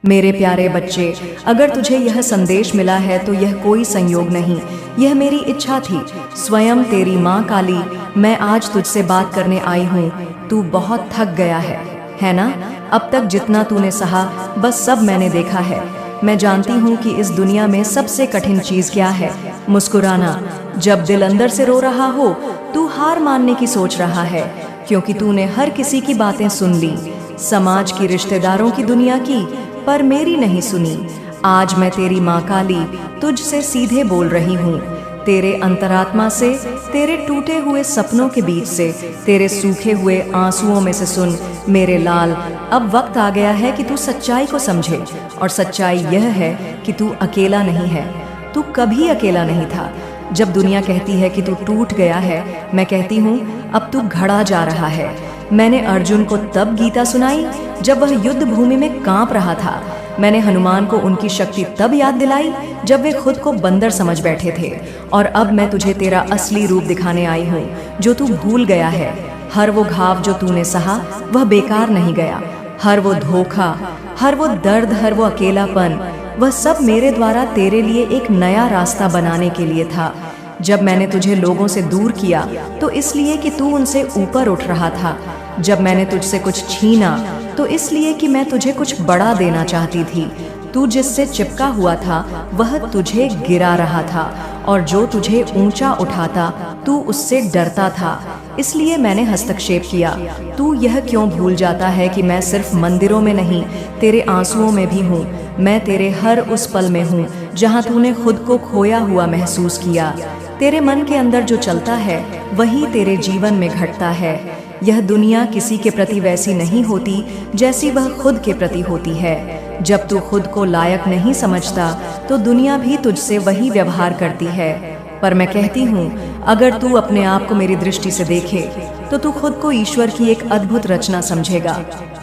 मेरे प्यारे बच्चे, अगर तुझे यह संदेश मिला है तो यह कोई संयोग नहीं, यह मेरी इच्छा थी। स्वयं तेरी माँ काली मैं आज तुझसे बात करने आई हूँ। तू बहुत थक गया है ना? अब तक जितना तूने सहा बस सब मैंने देखा है। मैं जानती हूँ कि इस दुनिया में सबसे कठिन चीज क्या है, मुस्कुराना। जब दिल अंदर से रो रहा हो, तू हार मानने की सोच रहा है, क्योंकि तूने हर किसी की बातें सुन ली, समाज की, रिश्तेदारों की, दुनिया की, पर मेरी नहीं सुनी। आज मैं तेरी माँ काली तुझसे सीधे बोल रही हूँ, तेरे अंतरात्मा से, तेरे टूटे हुए सपनों के बीच से, तेरे सूखे हुए आंसुओं में से सुन मेरे लाल। अब वक्त आ गया है कि तू सच्चाई को समझे, और सच्चाई यह है कि तू अकेला नहीं है। तू कभी अकेला नहीं था। जब दुनिया कहती है कि तू टूट गया है, मैं कहती हूँ अब तू घड़ा जा रहा है। मैंने अर्जुन को तब गीता सुनाई जब वह युद्ध भूमि में कांप रहा था। मैंने हनुमान को उनकी शक्ति तब याद दिलाई जब वे खुद को बंदर समझ बैठे थे। और अब मैं तुझे तेरा असली रूप दिखाने आई हूँ, जो तू भूल गया है। हर वो घाव जो तूने सहा वह बेकार नहीं गया। हर वो धोखा, हर वो दर्द, हर वो अकेलापन, वह सब मेरे द्वारा तेरे लिए एक नया रास्ता बनाने के लिए था। जब मैंने तुझे लोगों से दूर किया तो इसलिए कि तू उनसे ऊपर उठ रहा था। जब मैंने तुझसे कुछ छीना तो इसलिए कि मैं तुझे कुछ बड़ा देना चाहती थी। तू जिससे चिपका हुआ था वह तुझे गिरा रहा था, और जो तुझे ऊंचा उठाता तू उससे डरता था, इसलिए मैंने हस्तक्षेप किया। तू यह क्यों भूल जाता है कि मैं सिर्फ मंदिरों में नहीं, तेरे आंसुओं में भी हूँ। मैं तेरे हर उस पल में हूँ जहाँ तूने खुद को खोया हुआ महसूस किया। तेरे मन के अंदर जो चलता है वही तेरे जीवन में घटता है। यह दुनिया किसी के प्रति वैसी नहीं होती जैसी वह खुद के प्रति होती है। जब तू खुद को लायक नहीं समझता तो दुनिया भी तुझसे वही व्यवहार करती है। पर मैं कहती हूँ, अगर तू अपने आप को मेरी दृष्टि से देखे तो तू खुद को ईश्वर की एक अद्भुत रचना समझेगा।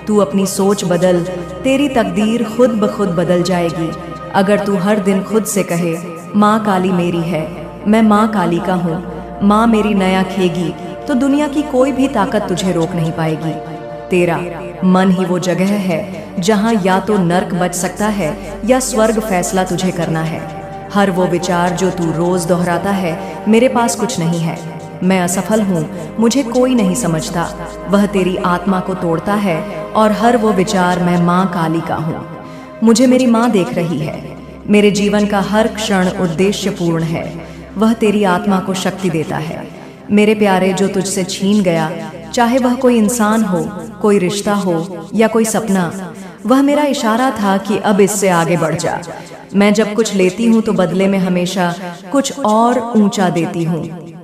तू अपनी सोच बदल, तेरी तकदीर खुद ब खुद बदल जाएगी। अगर तू हर दिन खुद से कहे, माँ काली मेरी है, मैं माँ काली का हूँ, माँ मेरी नया खेगी, तो दुनिया की कोई भी ताकत तुझे रोक नहीं पाएगी। तेरा मन ही वो जगह है जहाँ या तो नर्क बच सकता है या स्वर्ग फैसला तुझे करना है। हर वो विचार जो तू रोज दोहराता है, मेरे पास कुछ नहीं है, मैं असफल हूँ, मुझे कोई नहीं समझता, वह तेरी आत्मा को तोड़ता है। और हर वो विचार, मैं माँ काली का हूँ, मुझे मेरी माँ देख रही है, मेरे जीवन का हर क्षण उद्देश्यपूर्ण है, वह तेरी आत्मा को शक्ति देता है। मेरे प्यारे, जो तुझसे छीन गया, चाहे वह कोई इंसान हो, कोई रिश्ता हो या कोई सपना, वह मेरा इशारा था कि अब इससे आगे बढ़ जा। मैं जब कुछ लेती हूँ तो बदले में हमेशा कुछ और ऊंचा देती हूँ।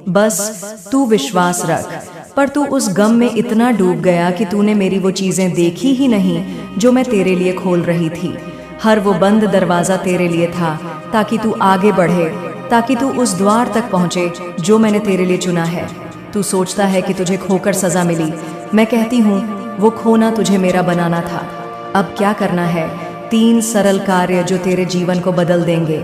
बस तू विश्वास रख। पर तू उस गम में इतना डूब गया कि तूने मेरी वो चीजें देखी ही नहीं जो मैं तेरे लिए खोल रही थी। हर वो बंद दरवाजा तेरे लिए था ताकि तू आगे बढ़े, ताकि तू उस द्वार तक पहुंचे जो मैंने तेरे लिए चुना है। तू सोचता है कि तुझे खोकर सजा मिली, मैं कहती हूँ वो खोना तुझे मेरा बनाना था। अब क्या करना है? 3 सरल कार्य जो तेरे जीवन को बदल देंगे।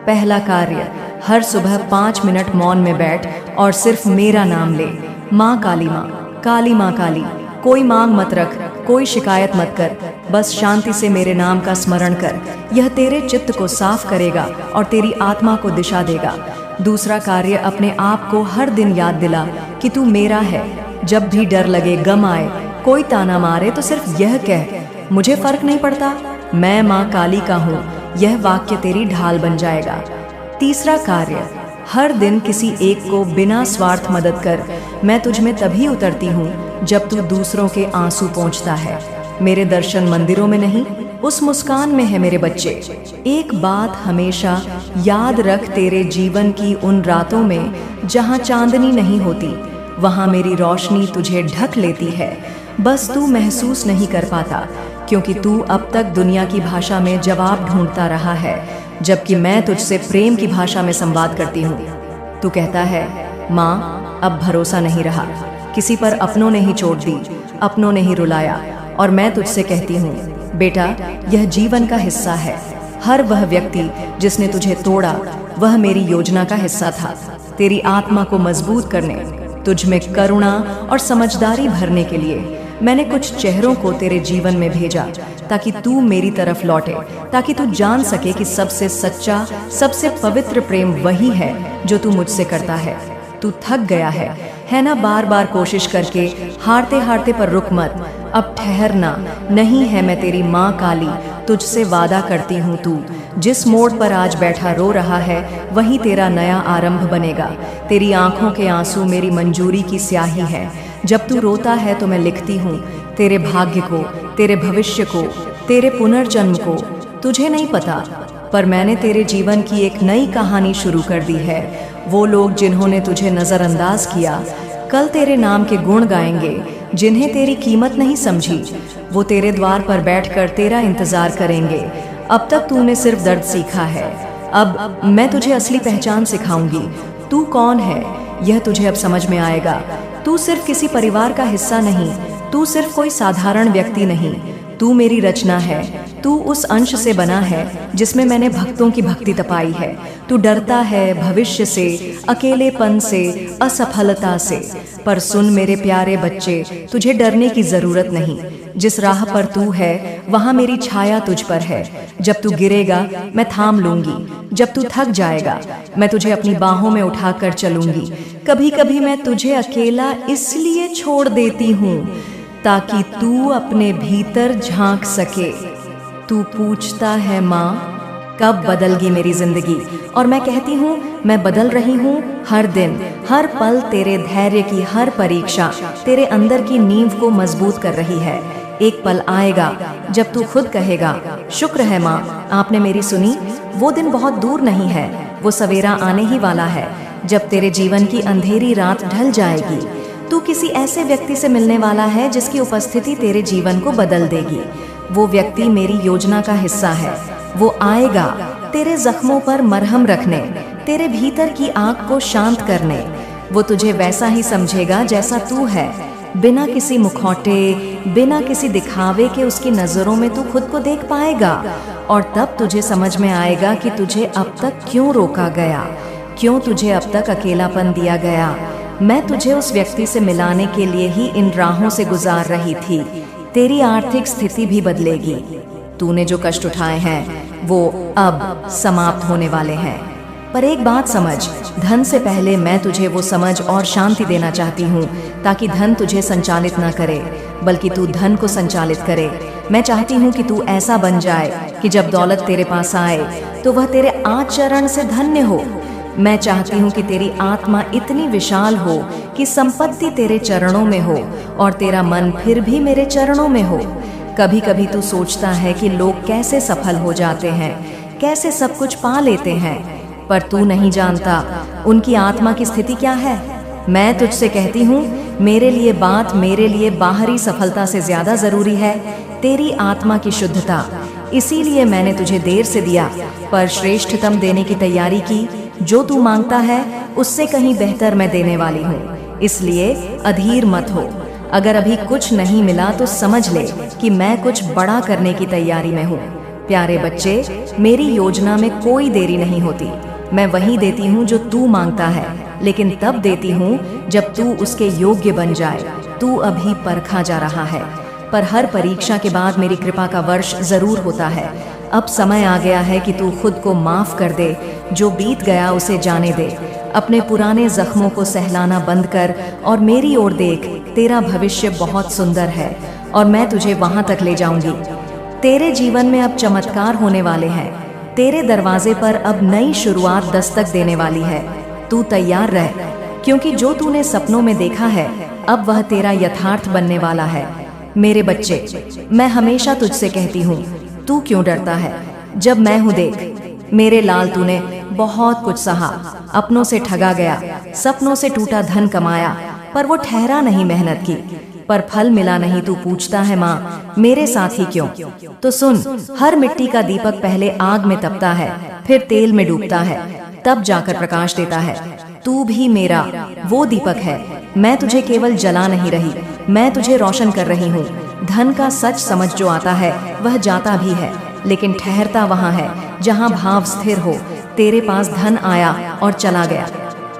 पहला कार्य, हर सुबह 5 मिनट मौन में बैठ और सिर्फ मेरा नाम ले, माँ काली, माँ काली, माँ काली। कोई मांग मत रख, कोई शिकायत मत कर, बस शांति से मेरे नाम का स्मरण कर। यह तेरे चित्त को साफ करेगा और तेरी आत्मा को दिशा देगा। दूसरा कार्य, अपने आप को हर दिन याद दिला कि तू मेरा है। जब भी डर लगे, गम आए, कोई ताना मारे, तो सिर्फ यह कह, मुझे फर्क नहीं पड़ता, मैं माँ काली का हूँ। यह वाक्य तेरी ढाल बन जाएगा। तीसरा कार्य, हर दिन किसी एक को बिना स्वार्थ मदद कर। मैं तुझ में तभी उतरती हूँ जब तू दूसरों के आंसू पोंछता है। मेरे दर्शन मंदिरों में नहीं, उस मुस्कान में है मेरे बच्चे। एक बात हमेशा याद रख, तेरे जीवन की उन रातों में जहाँ चांदनी नहीं होती, वहाँ मेरी रोशनी तुझे ढक लेती है। बस तू महसूस नहीं कर पाता, क्योंकि तू अब तक दुनिया की भाषा में जवाब ढूंढता रहा है, जबकि मैं तुझसे प्रेम की भाषा में संवाद करती हूँ। तू कहता है, माँ अब भरोसा नहीं रहा, किसी पर अपनों ने ही चोट दी, अपनों ने ही रुलाया। और मैं तुझसे कहती हूँ, बेटा यह जीवन का हिस्सा है। हर वह व्यक्ति जिसने तुझे तोड़ा वह मेरी योजना का हिस्सा था, तेरी आत्मा को मजबूत करने, तुझ में करुणा और समझदारी भरने के लिए। मैंने कुछ चेहरों को तेरे जीवन में भेजा ताकि तू मेरी तरफ लौटे, ताकि तू जान सके कि सबसे सच्चा, सबसे पवित्र प्रेम वही है जो तू मुझसे करता है। तू थक गया है ना बार बार कोशिश करके, हारते हारते, पर रुक मत, अब ठहरना नहीं है। मैं तेरी माँ काली तुझसे वादा करती हूँ, तू जिस मोड़ पर आज बैठा रो रहा है वही तेरा नया आरंभ बनेगा। तेरी आंखों के आंसू मेरी मंजूरी की स्याही है। जब तू रोता है तो मैं लिखती हूँ तेरे भाग्य को, तेरे भविष्य को, तेरे पुनर्जन्म को। तुझे नहीं पता, पर मैंने तेरे जीवन की एक नई कहानी शुरू कर दी है। वो लोग जिन्होंने तुझे नज़रअंदाज किया, कल तेरे नाम के गुण गाएंगे। जिन्हें तेरी कीमत नहीं समझी, वो तेरे द्वार पर बैठकर तेरा इंतजार करेंगे। अब तक तूने सिर्फ दर्द सीखा है, अब मैं तुझे असली पहचान सिखाऊंगी। तू कौन है यह तुझे अब समझ में आएगा। तू सिर्फ किसी परिवार का हिस्सा नहीं, तू सिर्फ कोई साधारण व्यक्ति नहीं, तू मेरी रचना है। तू उस अंश से बना है जिसमें मैंने भक्तों की भक्ति तपाई है। तू डरता है भविष्य से, अकेलेपन से, असफलता से, पर सुन मेरे प्यारे बच्चे, तुझे डरने की जरूरत नहीं। जिस राह पर तू है वहाँ मेरी छाया तुझ पर है। जब तू गिरेगा मैं थाम लूंगी, जब तू थक जाएगा मैं तुझे अपनी बाहों में उठाकर चलूंगी। कभी कभी मैं तुझे अकेला इसलिए छोड़ देती हूँ ताकि तू अपने भीतर झांक सके। तू पूछता है माँ कब बदलगी मेरी जिंदगी, और मैं कहती हूँ मैं बदल रही हूँ हर दिन, हर पल तेरे धैर्य की हर परीक्षा तेरे अंदर की नींव को मजबूत कर रही है। एक पल आएगा जब तू खुद कहेगा शुक्र है माँ आपने मेरी सुनी। वो दिन बहुत दूर नहीं है, वो सवेरा आने ही वाला है जब तेरे जीवन की अंधेरी रात ढल जाएगी। तू किसी ऐसे व्यक्ति से मिलने वाला है जिसकी उपस्थिति तेरे जीवन को बदल देगी। वो व्यक्ति मेरी योजना का हिस्सा है। वो आएगा तेरे जख्मों पर मरहम रखने, तेरे भीतर की आग को शांत करने। वो तुझे वैसा ही समझेगा जैसा तू है, बिना किसी मुखौटे, बिना किसी दिखावे के। उसकी नजरों में तू खुद को देख पाएगा, और तब तुझे समझ में आएगा कि तुझे अब तक क्यों रोका गया, क्यों तुझे अब तक अकेलापन दिया गया। मैं तुझे उस व्यक्ति से मिलाने के लिए ही इन राहों से गुजार रही थी। तेरी आर्थिक स्थिति भी बदलेगी। तूने जो कष्ट उठाए हैं वो अब समाप्त होने वाले हैं। पर एक बात समझ, धन से पहले मैं तुझे वो समझ और शांति देना चाहती हूँ, ताकि धन तुझे संचालित ना करे बल्कि तू धन को संचालित करे। मैं चाहती हूँ कि तू ऐसा बन जाए कि जब दौलत तेरे पास आए तो वह तेरे आचरण से धन्य हो। मैं चाहती हूँ कि तेरी आत्मा इतनी विशाल हो कि संपत्ति तेरे चरणों में हो और तेरा मन फिर भी मेरे चरणों में हो। कभी कभी तू सोचता है कि लोग कैसे सफल हो जाते हैं, कैसे सब कुछ पा लेते हैं, पर तू नहीं जानता उनकी आत्मा की स्थिति क्या है। मैं तुझसे कहती हूँ मेरे लिए बाहरी सफलता से ज्यादा जरूरी है तेरी आत्मा की शुद्धता। इसीलिए मैंने तुझे देर से दिया, पर श्रेष्ठतम देने की तैयारी की। जो तू मांगता है उससे कहीं बेहतर मैं देने वाली हूँ, इसलिए अधीर मत हो। अगर अभी कुछ नहीं मिला तो समझ ले कि मैं कुछ बड़ा करने की तैयारी में हूँ। प्यारे बच्चे, मेरी योजना में कोई देरी नहीं होती। मैं वही देती हूँ जो तू मांगता है, लेकिन तब देती हूँ जब तू उसके योग्य बन जाए। तू अभी परखा जा रहा है, पर हर परीक्षा के बाद मेरी कृपा का वर्ष जरूर होता है। अब समय आ गया है कि तू खुद को माफ कर दे। जो बीत गया उसे जाने दे। अपने पुराने जख्मों को सहलाना बंद कर और मेरी ओर देख। तेरा भविष्य बहुत सुंदर है और मैं तुझे वहां तक ले जाऊंगी। तेरे जीवन में अब चमत्कार होने वाले हैं। तेरे दरवाजे पर अब नई शुरुआत दस्तक देने वाली है। तू तैयार रह, क्योंकि जो तूने सपनों में देखा है अब वह तेरा यथार्थ बनने वाला है। मेरे बच्चे, मैं हमेशा तुझसे कहती हूँ, तू क्यों डरता है जब मैं हूँ। देख मेरे लाल, तूने बहुत कुछ सहा, अपनों से ठगा गया, सपनों से टूटा धन कमाया, पर वो ठहरा नहीं मेहनत की, पर फल मिला नहीं। तू पूछता है माँ मेरे साथ ही क्यों? तो सुन, हर मिट्टी का दीपक पहले आग में तपता है, फिर तेल में डूबता है, तब जाकर प्रकाश देता है। तू भी मेरा वो दीपक है। मैं तुझे केवल जला नहीं रही, मैं तुझे रोशन कर रही हूँ। धन का सच समझ जो आता है वह जाता भी है, लेकिन ठहरता वहाँ है जहाँ भाव स्थिर हो। तेरे पास धन आया और चला गया,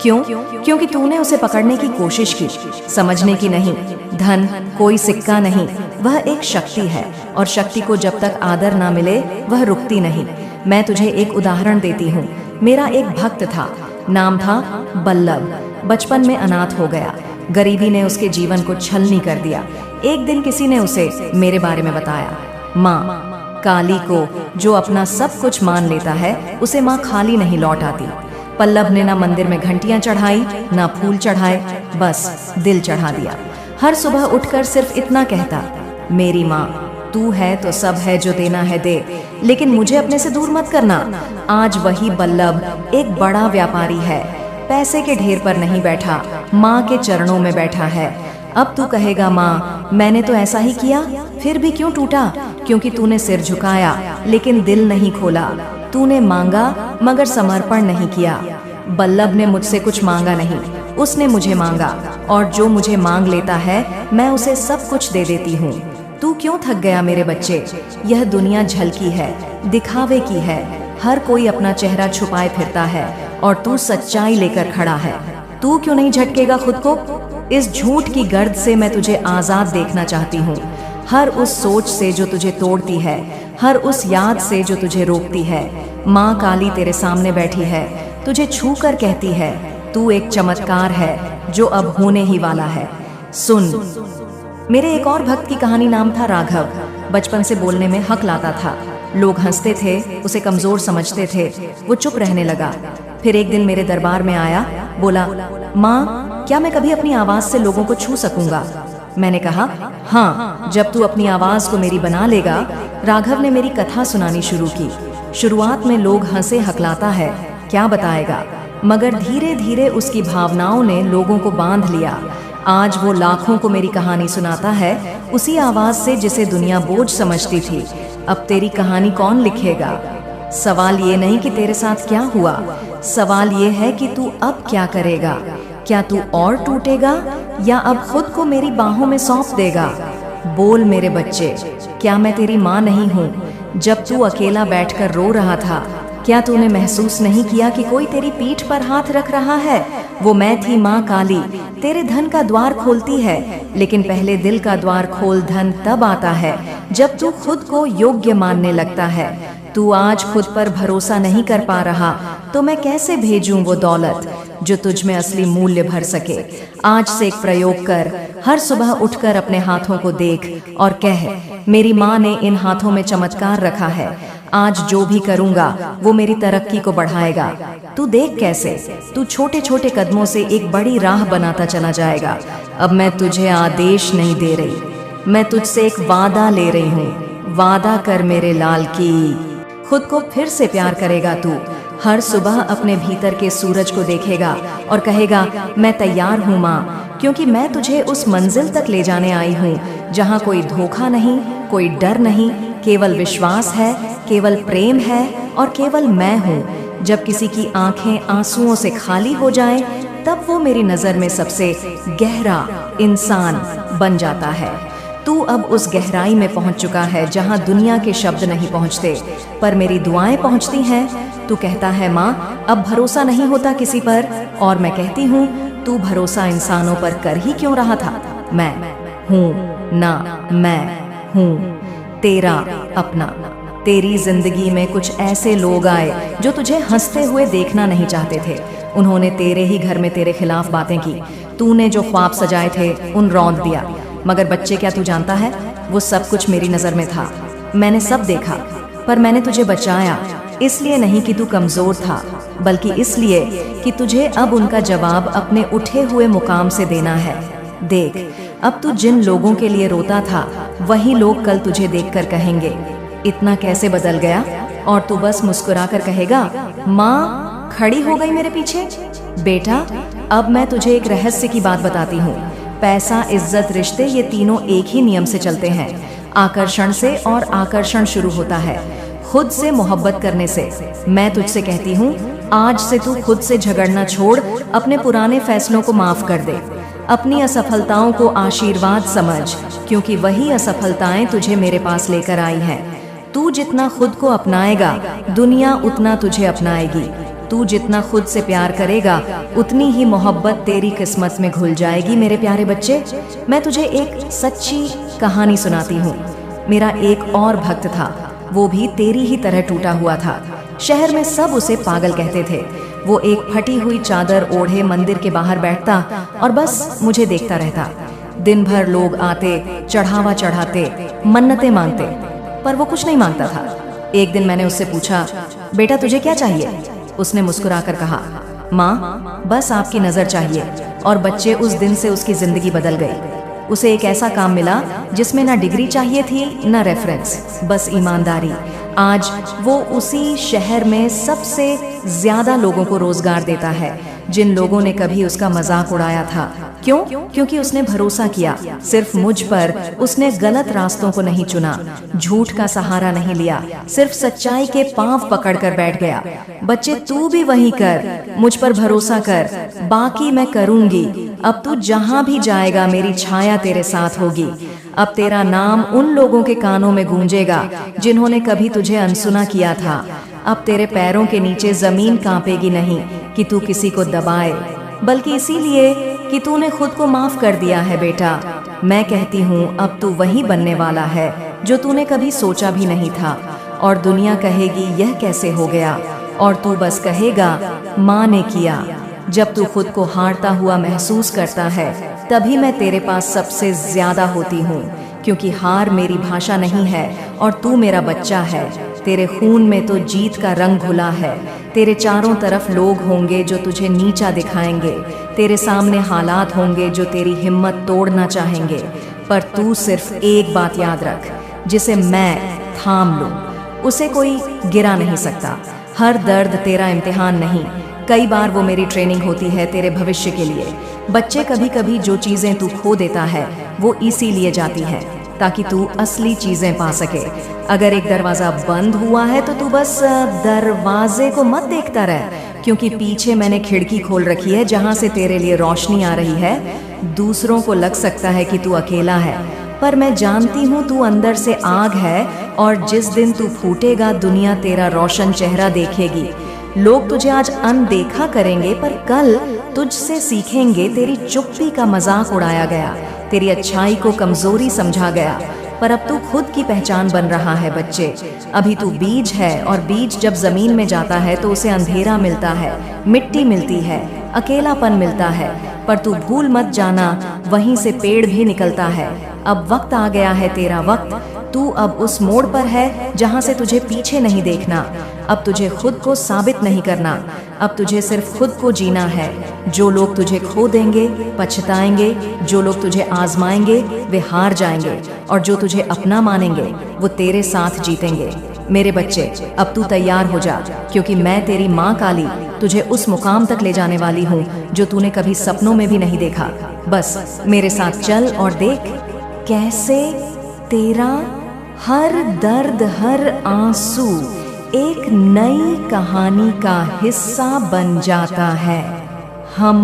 क्यों? क्योंकि तूने उसे पकड़ने की कोशिश की, समझने की नहीं। धन कोई सिक्का नहीं, वह एक शक्ति है, और शक्ति को जब तक आदर ना मिले वह रुकती नहीं। मैं तुझे एक उदाहरण देती हूँ। मेरा एक भक्त था, नाम था बल्लभ। बचपन में अनाथ हो गया, गरीबी ने उसके जीवन को छलनी कर दिया। एक दिन किसी ने उसे मेरे बारे में बताया। माँ काली को जो अपना सब कुछ मान लेता है, उसे माँ खाली नहीं लौट आती। पल्लव ने ना मंदिर में घंटियां चढ़ाई, ना फूल चढ़ाए, बस दिल चढ़ा दिया। हर सुबह उठकर सिर्फ इतना कहता, मेरी माँ तू है तो सब है, जो देना है दे, लेकिन मुझे अपने से दूर मत करना। आज वही बल्लभ एक बड़ा व्यापारी है, पैसे के ढेर पर नहीं बैठा, माँ के चरणों में बैठा है। अब तू कहेगा, माँ मैंने तो ऐसा ही किया, फिर भी क्यों टूटा? क्योंकि तूने सिर झुकाया लेकिन दिल नहीं खोला। तूने मांगा मगर समर्पण नहीं किया। बल्लभ ने मुझसे कुछ मांगा नहीं, उसने मुझे मांगा, और जो मुझे मांग लेता है मैं उसे सब कुछ दे देती हूँ। तू क्यों थक गया मेरे बच्चे? यह दुनिया झलकी है, दिखावे की है। हर कोई अपना चेहरा छुपाए फिरता है, और तू सच्चाई लेकर खड़ा है। तू क्यों नहीं झटकेगा खुद को? इस झूठ की गर्द से मैं तुझे आजाद देखना चाहती हूँ। हर उस सोच से जो तुझे तोड़ती है, हर उस याद से जो तुझे रोकती है। माँ काली तेरे सामने बैठी है, तुझे छू कर कहती है, तू एक चमत्कार है जो अब होने ही वाला है। सुन। मेरे एक और भक्त की कहानी नाम था राघव। बचपन से बोलने में हक लाता था, लोग हंसते थे, उसे कमजोर समझते थे। वो चुप रहने लगा। फिर एक दिन मेरे दरबार में आया, बोला, माँ क्या मैं कभी अपनी आवाज से लोगों को छू सकूंगा? मैंने कहा, हाँ, जब तू अपनी आवाज को मेरी बना लेगा। राघव ने मेरी कथा सुनानी शुरू की। शुरुआत में लोग हंसे, हकलाता है, क्या बताएगा, मगर धीरे धीरे उसकी भावनाओं ने लोगों को बांध लिया। आज वो लाखों को मेरी कहानी सुनाता है, उसी आवाज से जिसे दुनिया बोझ समझती थी। अब तेरी कहानी कौन लिखेगा? सवाल ये नहीं कि तेरे साथ क्या हुआ, सवाल ये है कि तू अब क्या करेगा। क्या तू और टूटेगा, या अब खुद को मेरी बाहों में सौंप देगा? बोल मेरे बच्चे, क्या मैं तेरी माँ नहीं हूँ? जब तू अकेला बैठकर रो रहा था, क्या तूने महसूस नहीं किया कि कोई तेरी पीठ पर हाथ रख रहा है? वो मैं थी, माँ काली, तेरे धन का द्वार खोलती है, लेकिन पहले दिल का द्वार खोल। धन तब आता है जब तू खुद को योग्य मानने लगता है। तू आज खुद पर भरोसा नहीं कर पा रहा, तो मैं कैसे भेजूं वो दौलत जो तुझ में असली मूल्य भर सके। आज से एक प्रयोग कर, हर सुबह उठकर अपने हाथों को देख और कह, मेरी माँ ने इन हाथों में चमत्कार रखा है। आज जो भी करूँगा वो मेरी तरक्की को बढ़ाएगा। तू देख कैसे तू छोटे छोटे कदमों से एक बड़ी राह बनाता चला जाएगा। अब मैं तुझे आदेश नहीं दे रही, मैं तुझसे एक वादा ले रही हूँ। वादा कर मेरे लाल की। खुद को फिर से प्यार करेगा तू। हर सुबह अपने भीतर के सूरज को देखेगा और कहेगा, मैं तैयार हूँ माँ, क्योंकि मैं तुझे उस मंजिल तक ले जाने आई हूँ जहाँ कोई धोखा नहीं, कोई डर नहीं, केवल विश्वास है, केवल प्रेम है, और केवल मैं हूँ। जब किसी की आंखें आंसुओं से खाली हो जाएं, तब वो मेरी नजर में सबसे गहरा इंसान बन जाता है। तू अब उस गहराई में पहुंच चुका है जहां दुनिया के शब्द नहीं पहुंचते, पर मेरी दुआएं पहुंचती हैं। तू कहता है, माँ अब भरोसा नहीं होता किसी पर, और मैं कहती हूँ, तू भरोसा इंसानों पर कर ही क्यों रहा था? मैं हूँ ना, मैं हूँ तेरा अपना। तेरी जिंदगी में कुछ ऐसे लोग आए जो तुझे हंसते हुए देखना नहीं चाहते थे। उन्होंने तेरे ही घर में तेरे खिलाफ बातें की। तूने जो ख्वाब सजाए थे उन रौंद दिया। मगर बच्चे, क्या तू जानता है, वो सब कुछ मेरी नजर में था। मैंने सब देखा, पर मैंने तुझे बचाया। इसलिए नहीं कि तू कमजोर था, बल्कि इसलिए कि तुझे अब उनका जवाब अपने उठे हुए मुकाम से देना है। देख, अब तू जिन लोगों के लिए रोता था, वही लोग कल तुझे देखकर कहेंगे, इतना कैसे बदल गया? और तू बस मुस्कुरा कर कहेगा, माँ खड़ी हो गई मेरे पीछे। बेटा, अब मैं तुझे एक रहस्य की बात बताती हूँ। पैसा, इज्जत, रिश्ते, ये तीनों एक ही नियम से चलते हैं। आकर्षण से, और आकर्षण शुरू होता है खुद से, मोहब्बत करने से। मैं तुझसे कहती हूँ, आज से तू खुद से झगड़ना छोड़, अपने पुराने फैसलों को माफ कर दे। अपनी असफलताओं को आशीर्वाद समझ, क्योंकि वही असफलताएं तुझे मेरे पास लेकर आई हैं। तू जितना खुद को अपनाएगा, दुनिया उतना तुझे अपनाएगी। तू जितना खुद से प्यार करेगा उतनी ही मोहब्बत तेरी किस्मत में घुल जाएगी मेरे प्यारे बच्चे। मैं तुझे एक सच्ची कहानी सुनाती हूँ। मेरा एक और भक्त था, वो भी तेरी ही तरह टूटा हुआ था। शहर में सब उसे पागल कहते थे। वो एक फटी हुई चादर ओढ़े मंदिर के बाहर बैठता और बस मुझे देखता रहता। दिन भर लोग आते, चढ़ावा चढ़ाते, मन्नतें मांगते, पर वो कुछ नहीं मांगता था। एक दिन मैंने उससे पूछा, बेटा तुझे क्या चाहिए? उसने मुस्कुराकर कहा, माँ बस आपकी नजर चाहिए। और बच्चे उस दिन से उसकी जिंदगी बदल गई। उसे एक ऐसा काम मिला जिसमें ना डिग्री चाहिए थी ना रेफरेंस, बस ईमानदारी। आज वो उसी शहर में सबसे ज्यादा लोगों को रोजगार देता है जिन लोगों ने कभी उसका मजाक उड़ाया था। क्यों? क्योंकि उसने भरोसा किया सिर्फ मुझ पर। उसने गलत रास्तों को नहीं चुना, झूठ का सहारा नहीं लिया, सिर्फ सच्चाई के पांव पकड़कर बैठ गया। बच्चे तू भी वही कर, मुझ पर भरोसा कर, बाकी मैं करूंगी। अब तू जहां भी जाएगा मेरी छाया तेरे साथ होगी। अब तेरा नाम उन लोगों के कानों में गूंजेगा जिन्होंने कभी तुझे अनसुना किया था। अब तेरे पैरों के नीचे जमीन कांपेगी नहीं कि तू किसी को दबाए, बल्कि इसीलिए कि तूने खुद को माफ कर दिया है बेटा। मैं कहती हूँ अब तू वही बनने वाला है जो तूने कभी सोचा भी नहीं था। और दुनिया कहेगी यह कैसे हो गया, और तू बस कहेगा माँ ने किया। जब तू खुद को हारता हुआ महसूस करता है तभी मैं तेरे पास सबसे ज्यादा होती हूँ, क्योंकि हार मेरी भाषा नहीं है और तू मेरा बच्चा है। तेरे खून में तो जीत का रंग घुला है। तेरे चारों तरफ लोग होंगे जो तुझे नीचा दिखाएंगे, तेरे सामने हालात होंगे जो तेरी हिम्मत तोड़ना चाहेंगे, पर तू सिर्फ एक बात याद रख, जिसे मैं थाम लूं उसे कोई गिरा नहीं सकता। हर दर्द तेरा इम्तिहान नहीं, कई बार वो मेरी ट्रेनिंग होती है तेरे भविष्य के लिए। बच्चे कभी कभी जो चीजें तू खो देता है वो इसीलिए जाती है ताकि तू असली चीजें पा सके। अगर एक दरवाजा बंद हुआ है तो तू बस दरवाजे को मत देखता रह, क्योंकि पीछे मैंने खिड़की खोल रखी है जहां से तेरे लिए रोशनी आ रही है। दूसरों को लग सकता है कि तू अकेला है, पर मैं जानती हूँ तू अंदर से आग है, और जिस दिन तू फूटेगा दुनिया तेरा रोशन चेहरा देखेगी। लोग तुझे आज अनदेखा करेंगे, पर कल तुझसे सीखेंगे। तेरी चुप्पी का मजाक उड़ाया गया, तेरी अच्छाई को कमजोरी समझा गया, पर अब तू खुद की पहचान बन रहा है बच्चे। अभी तू बीज है, और बीज जब जमीन में जाता है तो उसे अंधेरा मिलता है, मिट्टी मिलती है, अकेलापन मिलता है, पर तू भूल मत जाना वहीं से पेड़ भी निकलता है। अब वक्त आ गया है तेरा वक्त। तू अब उस मोड़ पर है जहां से तुझे पीछे नहीं देखना। अब तुझे खुद को साबित नहीं करना, अब तुझे सिर्फ खुद को जीना है। जो लोग तुझे खो देंगे पछताएंगे, जो लोग तुझे आजमाएंगे वे हार जाएंगे, और जो तुझे अपना मानेंगे वो तेरे साथ जीतेंगे। मेरे बच्चे अब तू तैयार हो जा, क्योंकि मैं तेरी माँ काली तुझे उस मुकाम तक ले जाने वाली हूँ जो तूने कभी सपनों में भी नहीं देखा। बस मेरे साथ चल और देख कैसे तेरा हर दर्द, हर आंसू एक नई कहानी का हिस्सा बन जाता है। हम